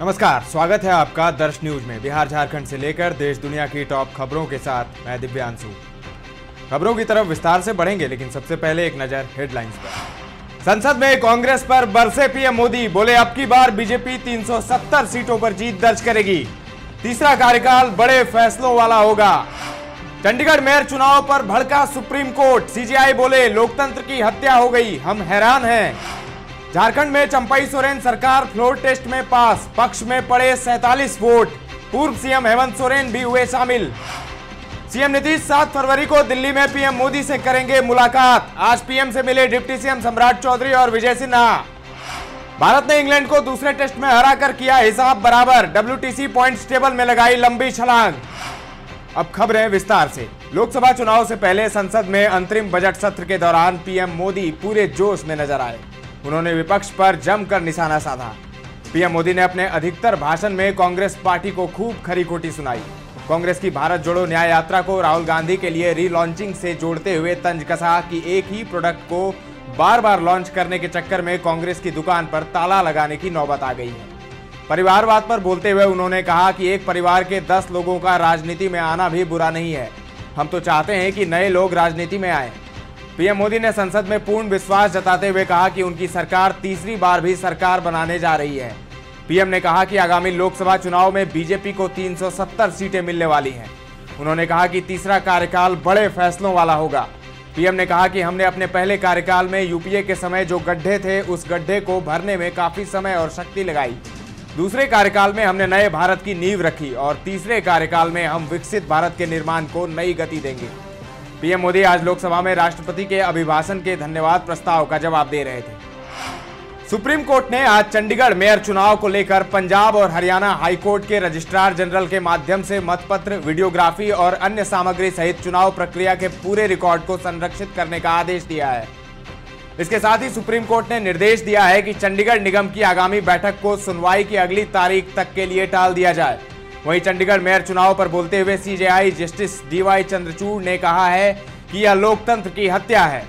नमस्कार, स्वागत है आपका दर्श न्यूज में। बिहार झारखंड से लेकर देश दुनिया की टॉप खबरों के साथ मैं दिव्यांशु। खबरों की तरफ विस्तार से बढ़ेंगे, लेकिन सबसे पहले एक नजर हेडलाइंस पर। संसद में कांग्रेस पर बरसे पीएम मोदी, बोले अब की बार बीजेपी 370 सीटों पर जीत दर्ज करेगी। तीसरा कार्यकाल बड़े फैसलों वाला होगा। चंडीगढ़ मेयर चुनाव पर भड़का सुप्रीम कोर्ट, सीजेआई बोले लोकतंत्र की हत्या हो गई, हम हैरान हैं। झारखंड में चंपई सोरेन सरकार फ्लोर टेस्ट में पास, पक्ष में पड़े 47 वोट। पूर्व सीएम हेमंत सोरेन भी हुए शामिल। सीएम नीतीश 7 फरवरी को दिल्ली में पीएम मोदी से करेंगे मुलाकात। आज पीएम से मिले डिप्टी सीएम सम्राट चौधरी और विजय सिन्हा। भारत ने इंग्लैंड को दूसरे टेस्ट में हराकर किया हिसाब बराबर, डब्ल्यूटीसी पॉइंट्स टेबल में लगाई लंबी छलांग। अब खबरें विस्तार से। लोकसभा चुनाव से पहले संसद में अंतरिम बजट सत्र के दौरान पीएम मोदी पूरे जोश में नजर आए। उन्होंने विपक्ष पर जमकर निशाना साधा। पीएम मोदी ने अपने अधिकतर भाषण में कांग्रेस पार्टी को खूब खरी खोटी सुनाई। कांग्रेस की भारत जोड़ो न्याय यात्रा को राहुल गांधी के लिए रीलॉन्चिंग से जोड़ते हुए तंज कसा कि एक ही प्रोडक्ट को बार बार लॉन्च करने के चक्कर में कांग्रेस की दुकान पर ताला लगाने की नौबत आ गई है। परिवारवाद पर बोलते हुए उन्होंने कहा कि एक परिवार के 10 लोगों का राजनीति में आना भी बुरा नहीं है, हम तो चाहते हैं कि नए लोग राजनीति में आए। पीएम मोदी ने संसद में पूर्ण विश्वास जताते हुए कहा कि उनकी सरकार तीसरी बार भी सरकार बनाने जा रही है। पीएम ने कहा कि आगामी लोकसभा चुनाव में बीजेपी को 370 सीटें मिलने वाली हैं। उन्होंने कहा कि तीसरा कार्यकाल बड़े फैसलों वाला होगा। पीएम ने कहा कि हमने अपने पहले कार्यकाल में यूपीए के समय जो गड्ढे थे उस गड्ढे को भरने में काफी समय और शक्ति लगाई। दूसरे कार्यकाल में हमने नए भारत की नींव रखी और तीसरे कार्यकाल में हम विकसित भारत के निर्माण को नई गति देंगे। पीएम मोदी आज लोकसभा में राष्ट्रपति के अभिभाषण के धन्यवाद प्रस्ताव का जवाब दे रहे थे। सुप्रीम कोर्ट ने आज चंडीगढ़ मेयर चुनाव को लेकर पंजाब और हरियाणा हाईकोर्ट के रजिस्ट्रार जनरल के माध्यम से मतपत्र, वीडियोग्राफी और अन्य सामग्री सहित चुनाव प्रक्रिया के पूरे रिकॉर्ड को संरक्षित करने का आदेश दिया है। इसके साथ ही सुप्रीम कोर्ट ने निर्देश दिया है कि चंडीगढ़ निगम की आगामी बैठक को सुनवाई की अगली तारीख तक के लिए टाल दिया जाए। वहीं चंडीगढ़ मेयर चुनाव पर बोलते हुए सीजेआई जस्टिस डीवाई चंद्रचूड़ ने कहा है कि यह लोकतंत्र की हत्या है।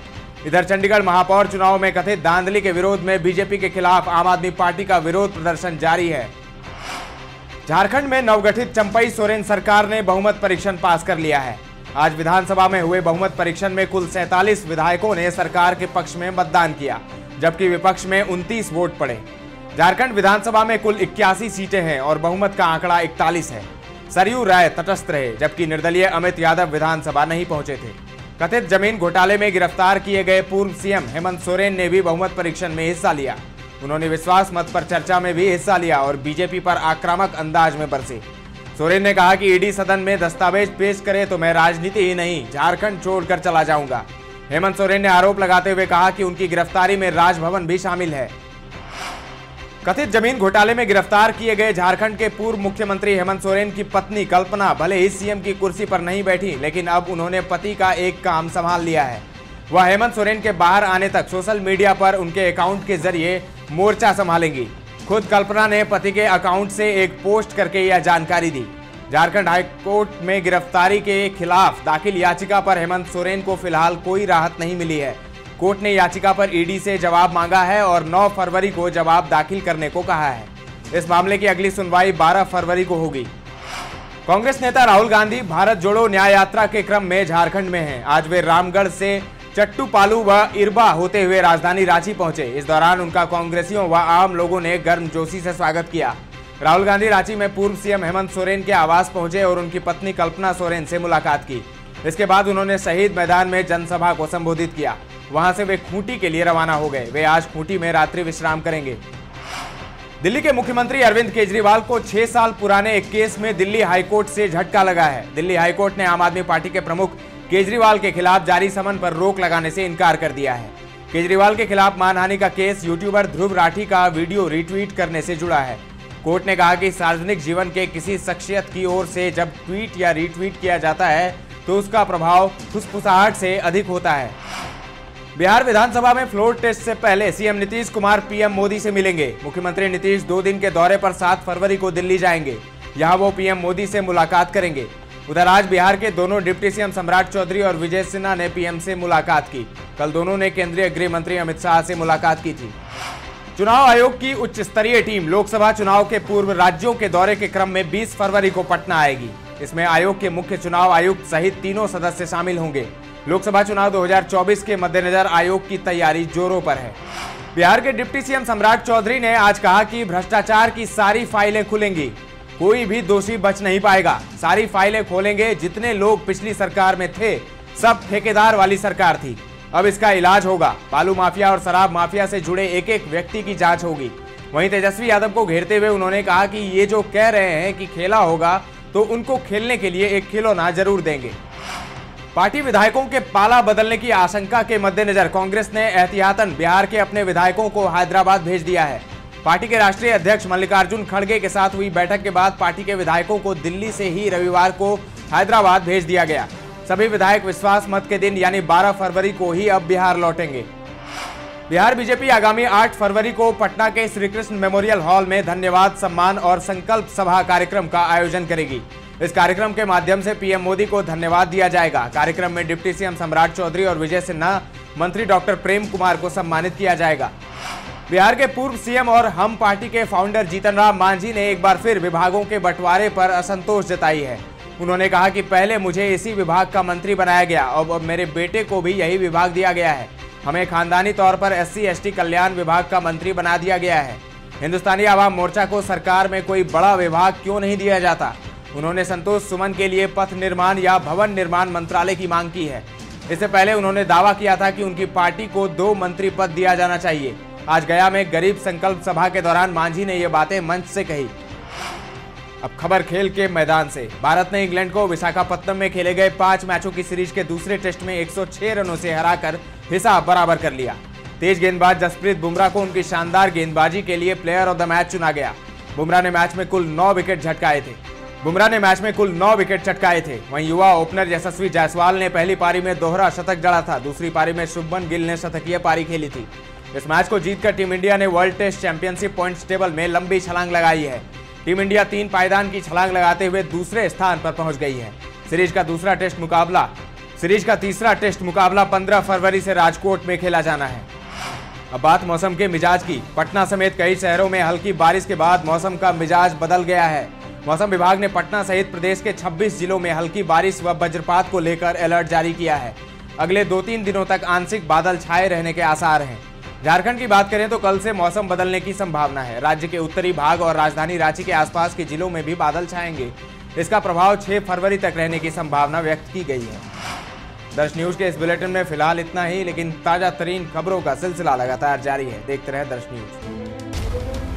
इधर चंडीगढ़ महापौर चुनाव में कथित धांधली के विरोध में बीजेपी के खिलाफ आम आदमी पार्टी का विरोध प्रदर्शन जारी है। झारखंड में नवगठित चंपई सोरेन सरकार ने बहुमत परीक्षण पास कर लिया है। आज विधानसभा में हुए बहुमत परीक्षण में कुल 47 विधायकों ने सरकार के पक्ष में मतदान किया, जबकि विपक्ष में 29 वोट पड़े। झारखंड विधानसभा में कुल 81 सीटें हैं और बहुमत का आंकड़ा 41 है। सरयू राय तटस्थ रहे, जबकि निर्दलीय अमित यादव विधानसभा नहीं पहुंचे थे। कथित जमीन घोटाले में गिरफ्तार किए गए पूर्व सीएम हेमंत सोरेन ने भी बहुमत परीक्षण में हिस्सा लिया। उन्होंने विश्वास मत पर चर्चा में भी हिस्सा लिया और बीजेपी पर आक्रामक अंदाज में बरसे। सोरेन ने कहा कि ईडी सदन में दस्तावेज पेश करे तो मैं राजनीति ही नहीं, झारखंड छोड़कर चला जाऊंगा। हेमंत सोरेन ने आरोप लगाते हुए कहा कि उनकी गिरफ्तारी में राजभवन भी शामिल है। कथित जमीन घोटाले में गिरफ्तार किए गए झारखंड के पूर्व मुख्यमंत्री हेमंत सोरेन की पत्नी कल्पना भले ही सीएम की कुर्सी पर नहीं बैठी, लेकिन अब उन्होंने पति का एक काम संभाल लिया है। वह हेमंत सोरेन के बाहर आने तक सोशल मीडिया पर उनके अकाउंट के जरिए मोर्चा संभालेंगी। खुद कल्पना ने पति के अकाउंट से एक पोस्ट करके यह जानकारी दी। झारखंड हाईकोर्ट में गिरफ्तारी के खिलाफ दाखिल याचिका पर हेमंत सोरेन को फिलहाल कोई राहत नहीं मिली है। कोर्ट ने याचिका पर ईडी से जवाब मांगा है और 9 फरवरी को जवाब दाखिल करने को कहा है। इस मामले की अगली सुनवाई 12 फरवरी को होगी। कांग्रेस नेता राहुल गांधी भारत जोड़ो न्याय यात्रा के क्रम में झारखंड में हैं। आज वे रामगढ़ से चट्टूपालू व इरबा होते हुए राजधानी रांची पहुंचे। इस दौरान उनका कांग्रेसियों व आम लोगों ने गर्मजोशी से स्वागत किया। राहुल गांधी रांची में पूर्व सीएम हेमंत सोरेन के आवास पहुंचे और उनकी पत्नी कल्पना सोरेन से मुलाकात की। इसके बाद उन्होंने शहीद मैदान में जनसभा को संबोधित किया। वहां से वे खूंटी के लिए रवाना हो गए। वे आज खूंटी में रात्रि विश्राम करेंगे। दिल्ली के मुख्यमंत्री अरविंद केजरीवाल को 6 साल पुराने एक केस में दिल्ली हाईकोर्ट से झटका लगा है। दिल्ली हाईकोर्ट ने आम आदमी पार्टी के प्रमुख केजरीवाल के खिलाफ जारी समन पर रोक लगाने से इनकार कर दिया है। केजरीवाल के खिलाफ मानहानि का केस यूट्यूबर ध्रुव राठी का वीडियो रीट्वीट करने से जुड़ा है। कोर्ट ने कहा कि सार्वजनिक जीवन के किसी शख्सियत की ओर से जब ट्वीट या रीट्वीट किया जाता है तो उसका प्रभाव फुसफुसाहट से अधिक होता है। बिहार विधानसभा में फ्लोर टेस्ट से पहले सीएम नीतीश कुमार पीएम मोदी से मिलेंगे। मुख्यमंत्री नीतीश 2 दिन के दौरे पर 7 फरवरी को दिल्ली जाएंगे। यहां वो पीएम मोदी से मुलाकात करेंगे। उधर आज बिहार के दोनों डिप्टी सीएम सम्राट चौधरी और विजय सिन्हा ने पीएम से मुलाकात की। कल दोनों ने केंद्रीय गृह मंत्री अमित शाह से मुलाकात की थी। चुनाव आयोग की उच्च स्तरीय टीम लोकसभा चुनाव के पूर्व राज्यों के दौरे के क्रम में 20 फरवरी को पटना आएगी। इसमें आयोग के मुख्य चुनाव आयुक्त सहित तीनों सदस्य शामिल होंगे। लोकसभा चुनाव 2024 के मद्देनजर आयोग की तैयारी जोरों पर है। बिहार के डिप्टी सीएम सम्राट चौधरी ने आज कहा कि भ्रष्टाचार की सारी फाइलें खुलेंगी, कोई भी दोषी बच नहीं पाएगा। सारी फाइलें खोलेंगे, जितने लोग पिछली सरकार में थे सब ठेकेदार वाली सरकार थी। अब इसका इलाज होगा। बालू माफिया और शराब माफिया से जुड़े एक एक व्यक्ति की जांच होगी। वहीं तेजस्वी यादव को घेरते हुए उन्होंने कहा कि ये जो कह रहे हैं कि खेला होगा तो उनको खेलने के लिए एक खिलौना जरूर देंगे। पार्टी विधायकों के पाला बदलने की आशंका के मद्देनजर कांग्रेस ने एहतियातन बिहार के अपने विधायकों को हैदराबाद भेज दिया है। पार्टी के राष्ट्रीय अध्यक्ष मल्लिकार्जुन खड़गे के साथ हुई बैठक के बाद पार्टी के विधायकों को दिल्ली से ही रविवार को हैदराबाद भेज दिया गया। सभी विधायक विश्वास मत के दिन यानी 12 फरवरी को ही अब बिहार लौटेंगे। बिहार बीजेपी आगामी 8 फरवरी को पटना के श्री कृष्ण मेमोरियल हॉल में धन्यवाद, सम्मान और संकल्प सभा कार्यक्रम का आयोजन करेगी। इस कार्यक्रम के माध्यम से पीएम मोदी को धन्यवाद दिया जाएगा। कार्यक्रम में डिप्टी सीएम सम्राट चौधरी और विजय सिन्हा, मंत्री डॉक्टर प्रेम कुमार को सम्मानित किया जाएगा। बिहार के पूर्व सीएम और हम पार्टी के फाउंडर जीतन राम मांझी ने एक बार फिर विभागों के बंटवारे पर असंतोष जताई है। उन्होंने कहा कि पहले मुझे इसी विभाग का मंत्री बनाया गया, अब मेरे बेटे को भी यही विभाग दिया गया है। हमें खानदानी तौर पर SC/ST कल्याण विभाग का मंत्री बना दिया गया है। हिंदुस्तानी आवाम मोर्चा को सरकार में कोई बड़ा विभाग क्यों नहीं दिया जाता? उन्होंने संतोष सुमन के लिए पथ निर्माण या भवन निर्माण मंत्रालय की मांग की है। इससे पहले उन्होंने दावा किया था कि उनकी पार्टी को 2 मंत्री पद दिया जाना चाहिए। आज गया में गरीब संकल्प सभा के दौरान मांझी ने ये बातें मंच से कही। अब खबर खेल के मैदान से। भारत ने इंग्लैंड को विशाखापत्तनम में खेले गए 5 मैचों की सीरीज के दूसरे टेस्ट में 106 रनों से हराकर हिसाब बराबर कर लिया। तेज गेंदबाज जसप्रीत बुमराह को उनकी शानदार गेंदबाजी के लिए प्लेयर ऑफ द मैच चुना गया। बुमराह ने मैच में कुल 9 विकेट चटकाए थे। वहीं युवा ओपनर यशस्वी जायसवाल ने पहली पारी में दोहरा शतक जड़ा था। दूसरी पारी में शुभमन गिल ने शतकीय पारी खेली थी। इस मैच को जीतकर टीम इंडिया ने world test championship points table में लंबी छलांग लगाई है। टीम इंडिया 3 पायदान की छलांग लगाते हुए दूसरे स्थान पर पहुंच गई है। सीरीज का तीसरा टेस्ट मुकाबला 15 फरवरी से राजकोट में खेला जाना है। अब बात मौसम के मिजाज की। पटना समेत कई शहरों में हल्की बारिश के बाद मौसम का मिजाज बदल गया है। मौसम विभाग ने पटना सहित प्रदेश के 26 जिलों में हल्की बारिश व वज्रपात को लेकर अलर्ट जारी किया है। अगले 2-3 दिनों तक आंशिक बादल छाए रहने के आसार हैं। झारखंड की बात करें तो कल से मौसम बदलने की संभावना है। राज्य के उत्तरी भाग और राजधानी रांची के आसपास के जिलों में भी बादल छाएंगे। इसका प्रभाव 6 फरवरी तक रहने की संभावना व्यक्त की गई है। दर्श न्यूज के इस बुलेटिन में फिलहाल इतना ही, लेकिन ताजा तरीन खबरों का सिलसिला लगातार जारी है। देखते रहे दर्श न्यूज।